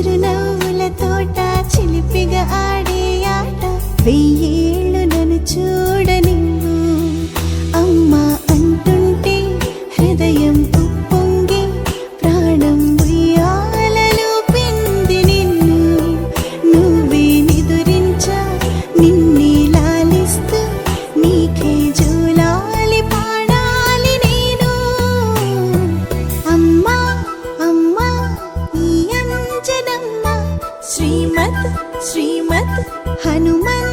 చిరునవ్వుల తోట చిలిపిగా ఆడే ఆట వెయ్యేళ్ళు నన్ను చూడనివ్వు అమ్మా అంటుంటే హృదయం ఉప్పొంగి ప్రాణం ఉయ్యాలలో పింది నిన్ను నువ్వే నిదురించా నిన్నే లాలిస్తూ నీకే జూలాలి పాడాలి నేను అమ్మా అమ్మా ఈ అంజనమ్మ శ్రీమద్ శ్రీమద్ హనుమన్